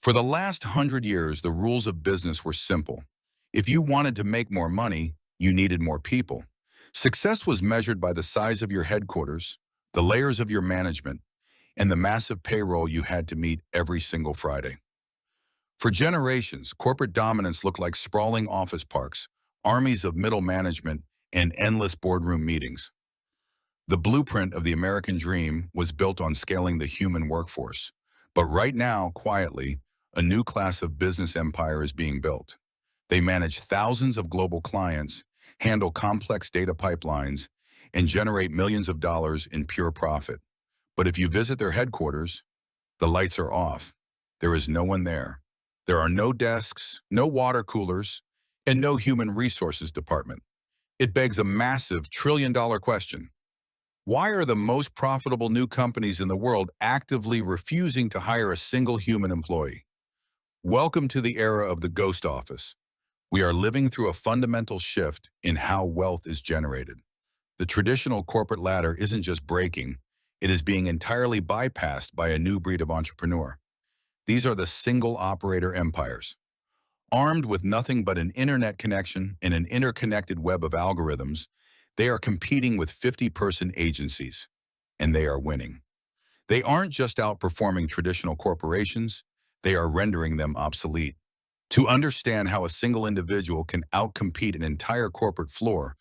For the last 100 years, the rules of business were simple. If you wanted to make more money, you needed more people. Success was measured by the size of your headquarters, the layers of your management, and the massive payroll you had to meet every single Friday. For generations, corporate dominance looked like sprawling office parks, armies of middle management, and endless boardroom meetings. The blueprint of the American dream was built on scaling the human workforce. But right now, quietly, a new class of business empire is being built. They manage thousands of global clients, handle complex data pipelines, and generate millions of dollars in pure profit. But if you visit their headquarters, the lights are off. There is no one there. There are no desks, no water coolers, and no human resources department. It begs a massive trillion-dollar question. Why are the most profitable new companies in the world actively refusing to hire a single human employee? Welcome to the era of the ghost office. We are living through a fundamental shift in how wealth is generated. The traditional corporate ladder isn't just breaking, it is being entirely bypassed by a new breed of entrepreneur. These are the single operator empires. Armed with nothing but an internet connection and an interconnected web of algorithms, they are competing with 50-person agencies, and they are winning. They aren't just outperforming traditional corporations, they are rendering them obsolete. To understand how a single individual can outcompete an entire corporate floor,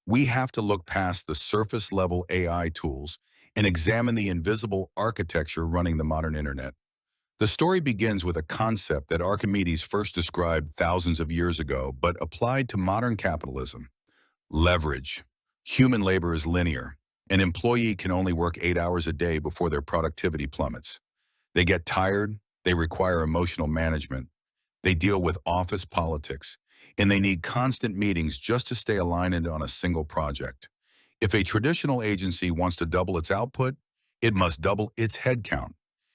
we have to look past the surface-level AI tools and examine the invisible architecture running the modern internet. The story begins with a concept that Archimedes first described thousands of years ago, but applied to modern capitalism: leverage. Human labor is linear. An employee can only work 8 hours a day before their productivity plummets. They get tired, they require emotional management, they deal with office politics, and they need constant meetings just to stay aligned on a single project. If a traditional agency wants to double its output, it must double its headcount.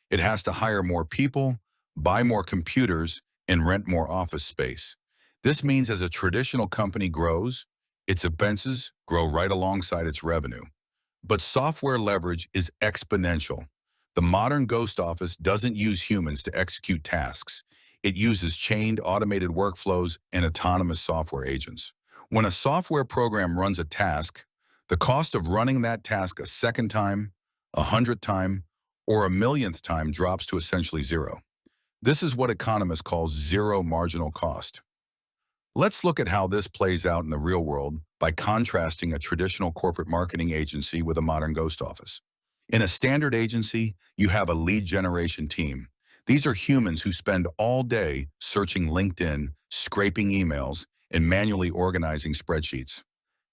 It has to hire more people, buy more computers, and rent more office space. This means as a traditional company grows, its expenses grow right alongside its revenue. But software leverage is exponential. The modern ghost office doesn't use humans to execute tasks. It uses chained automated workflows and autonomous software agents. When a software program runs a task, the cost of running that task a second time, 100th time, or a millionth time drops to essentially zero. This is what economists call zero marginal cost. Let's look at how this plays out in the real world by contrasting a traditional corporate marketing agency with a modern ghost office. In a standard agency, you have a lead generation team. These are humans who spend all day searching LinkedIn, scraping emails, and manually organizing spreadsheets.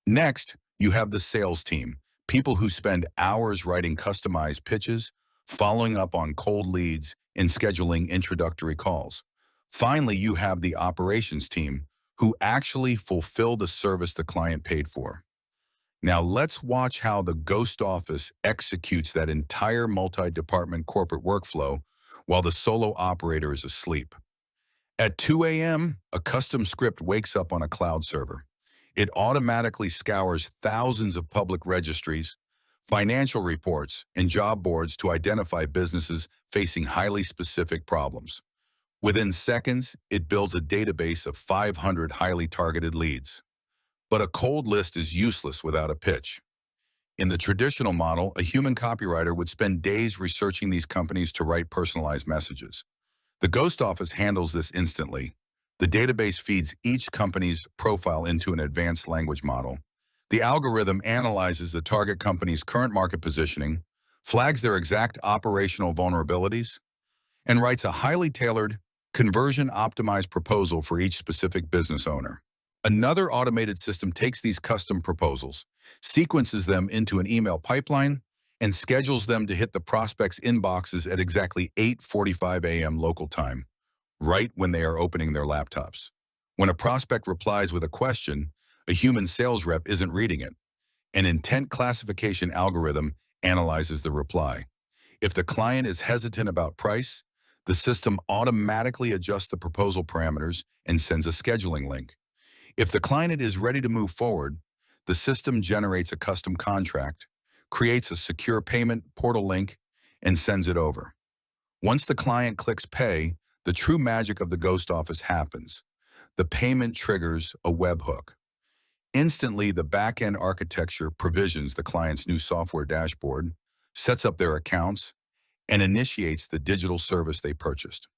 Next, you have the sales team, people who spend hours writing customized pitches, following up on cold leads, and scheduling introductory calls. Finally, you have the operations team, who actually fulfill the service the client paid for. Now let's watch how the ghost office executes that entire multi-department corporate workflow while the solo operator is asleep. At 2 a.m., a custom script wakes up on a cloud server. It automatically scours thousands of public registries, financial reports, and job boards to identify businesses facing highly specific problems. Within seconds, it builds a database of 500 highly targeted leads. But a cold list is useless without a pitch. In the traditional model, a human copywriter would spend days researching these companies to write personalized messages. The ghost office handles this instantly. The database feeds each company's profile into an advanced language model. The algorithm analyzes the target company's current market positioning, flags their exact operational vulnerabilities, and writes a highly tailored, conversion-optimized proposal for each specific business owner. Another automated system takes these custom proposals, sequences them into an email pipeline, and schedules them to hit the prospects' inboxes at exactly 8:45 a.m. local time, right when they are opening their laptops. When a prospect replies with a question, a human sales rep isn't reading it. An intent classification algorithm analyzes the reply. If the client is hesitant about price, the system automatically adjusts the proposal parameters and sends a scheduling link. If the client is ready to move forward, the system generates a custom contract, creates a secure payment portal link, and sends it over. Once the client clicks pay, The true magic of the ghost office happens. The payment triggers a webhook. Instantly, the back-end architecture provisions the client's new software dashboard, sets up their accounts, and initiates the digital service they purchased.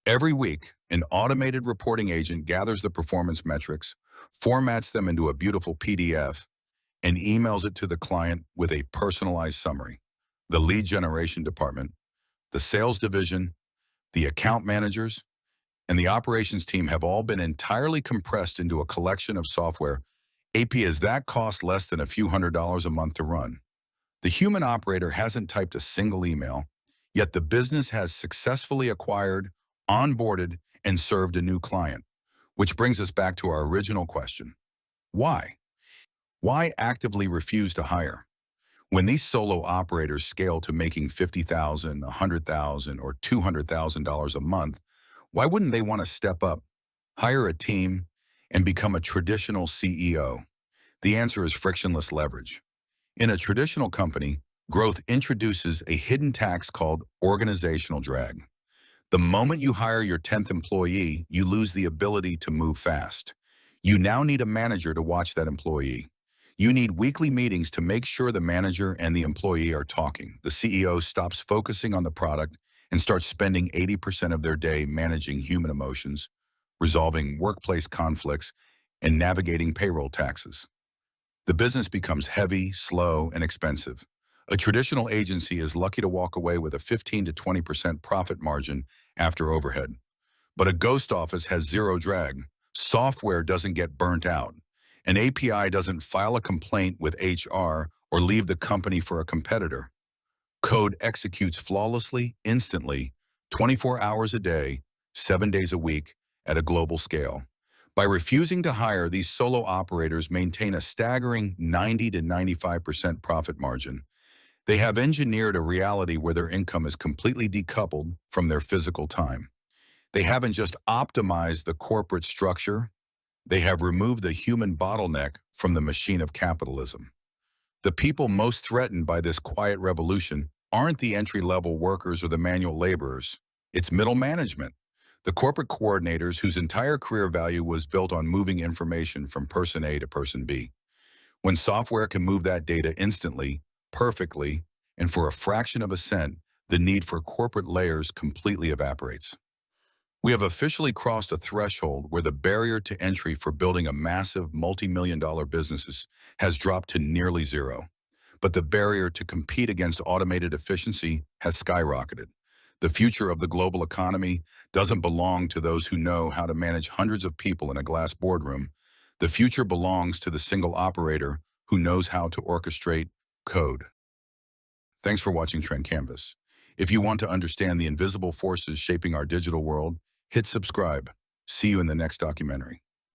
Every week, an automated reporting agent gathers the performance metrics, formats them into a beautiful PDF, and emails it to the client with a personalized summary. The lead generation department, the sales division, the account managers, and the operations team have all been entirely compressed into a collection of software. APIs that cost less than a few $100s a month to run. The human operator hasn't typed a single email, yet the business has successfully acquired, onboarded, and served a new client. Which brings us back to our original question. Why? Why actively refuse to hire? When these solo operators scale to making $50,000, $100,000, or $200,000 a month, why wouldn't they want to step up, hire a team, and become a traditional CEO? The answer is frictionless leverage. In a traditional company, growth introduces a hidden tax called organizational drag. The moment you hire your 10th employee, you lose the ability to move fast. You now need a manager to watch that employee. You need weekly meetings to make sure the manager and the employee are talking. The CEO stops focusing on the product and starts spending 80% of their day managing human emotions, resolving workplace conflicts, and navigating payroll taxes. The business becomes heavy, slow, and expensive. A traditional agency is lucky to walk away with a 15 to 20% profit margin after overhead. But a ghost office has zero drag. Software doesn't get burnt out. An API doesn't file a complaint with HR or leave the company for a competitor. Code executes flawlessly, instantly, 24 hours a day, 7 days a week, at a global scale. By refusing to hire, these solo operators maintain a staggering 90 to 95% profit margin. They have engineered a reality where their income is completely decoupled from their physical time. They haven't just optimized the corporate structure, they have removed the human bottleneck from the machine of capitalism. The people most threatened by this quiet revolution aren't the entry-level workers or the manual laborers. It's middle management, the corporate coordinators whose entire career value was built on moving information from person A to person B. When software can move that data instantly, perfectly, and for a fraction of a cent, the need for corporate layers completely evaporates. We have officially crossed a threshold where the barrier to entry for building a massive multi-million-dollar business has dropped to nearly zero. But the barrier to compete against automated efficiency has skyrocketed. The future of the global economy doesn't belong to those who know how to manage hundreds of people in a glass boardroom. The future belongs to the single operator who knows how to orchestrate code. Thanks for watching TrendCanvas. If you want to understand the invisible forces shaping our digital world, hit subscribe. See you in the next documentary.